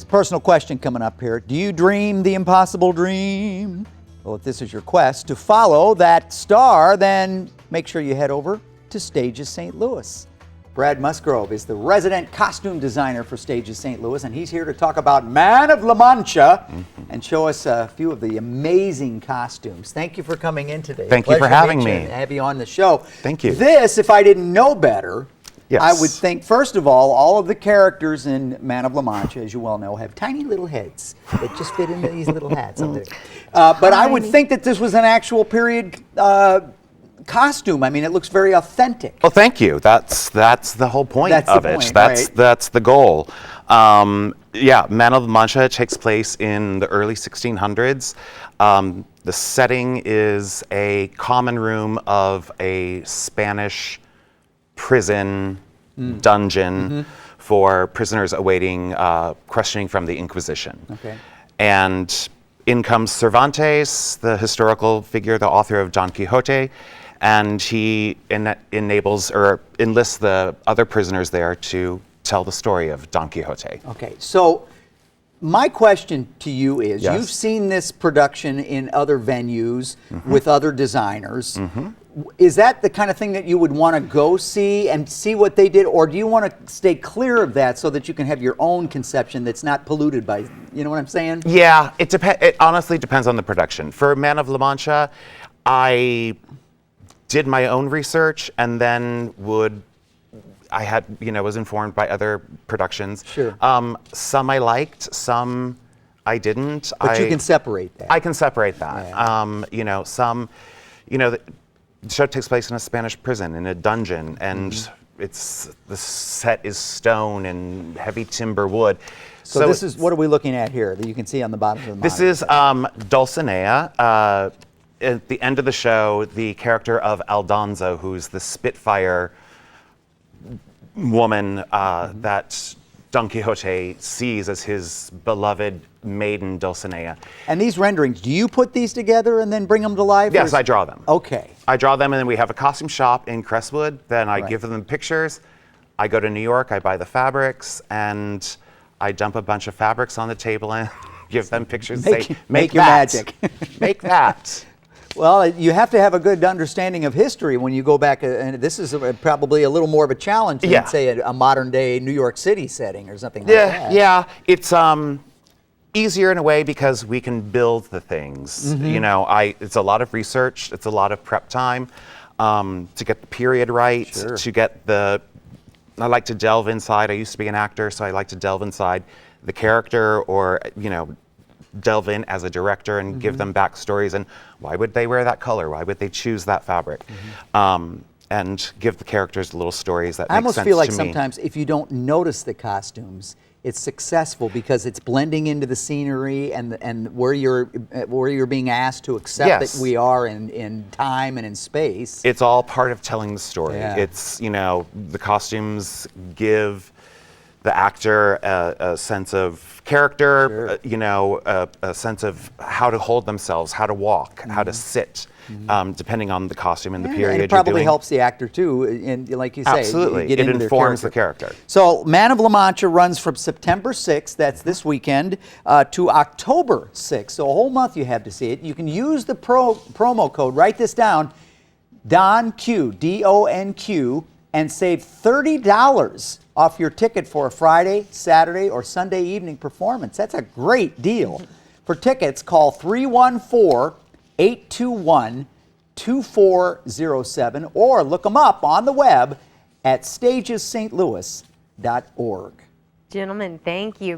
Personal question coming up here. Do you dream the impossible dream? Well, if this is your quest to follow that star, then make sure you head over to Stages St. Louis. Brad Musgrove is the resident costume designer for Stages St. Louis, and he's here to talk about Man of La Mancha and show us a few of the amazing costumes. Thank you for coming in today. Thank you for having me. Have you on the show. Thank you. This, if I didn't know better, yes, I would think, first of all of the characters in Man of La Mancha, as you well know, have tiny little heads that just fit into these little hats up there. But I would think that this was an actual period costume. I mean, it looks very authentic. Well, thank you. That's the whole point of it. Right? That's the goal. Yeah, Man of La Mancha takes place in the early 1600s. The setting is a common room of a Spanish prison dungeon for prisoners awaiting questioning from the Inquisition. Okay. And in comes Cervantes, the historical figure, the author of Don Quixote, and he enlists the other prisoners there to tell the story of Don Quixote. Okay, so my question to you is, Yes. you've seen this production in other venues with other designers. Is that the kind of thing that you would want to go see and see what they did, or do you want to stay clear of that so that you can have your own conception that's not polluted by, you know what I'm saying? Yeah, it honestly depends on the production. For Man of La Mancha, I did my own research and then was informed by other productions. Sure. Some I liked, some I didn't. But you can separate that. I can separate that. Yeah. The show takes place in a Spanish prison, in a dungeon, and the set is stone and heavy timber wood. So this is, what are we looking at here that you can see on the bottom of the monitor? This is Dulcinea. At the end of the show, the character of Aldonza, who's the Spitfire woman that Don Quixote sees as his beloved maiden Dulcinea. And these renderings, do you put these together and then bring them to life? Yes, I draw them. Okay. I draw them, and then we have a costume shop in Crestwood. Then I give them pictures. I go to New York, I buy the fabrics, and I dump a bunch of fabrics on the table and give them pictures. Make your magic. Make that. Well, you have to have a good understanding of history when you go back, and this is probably a little more of a challenge than, say, a modern-day New York City setting or something like that. Yeah, it's easier in a way because we can build the things. You know, it's a lot of research, it's a lot of prep time to get the period right, to get I like to delve inside. I used to be an actor, so I like to delve inside the character, or, delve in as a director and give them backstories and why would they wear that color? Why would they choose that fabric? And give the characters little stories that make sense to me. I almost feel like sometimes if you don't notice the costumes, it's successful because it's blending into the scenery and where you're being asked to accept that we are in time and in space. It's all part of telling the story. Yeah. It's, the costumes give the actor a sense of character, a sense of how to hold themselves, how to walk, how to sit, depending on the costume and the period and it probably helps the actor too, and like you say, absolutely, get it into informs the character. So Man of La Mancha runs from September 6th, that's this weekend, to October 6th. So a whole month you have to see it. You can use the promo code, write this down, DONQ, D-O-N-Q, and save $30 off your ticket for a Friday, Saturday, or Sunday evening performance. That's a great deal. For tickets, call 314-821-2407 or look them up on the web at stagesstlouis.org. Gentlemen, thank you.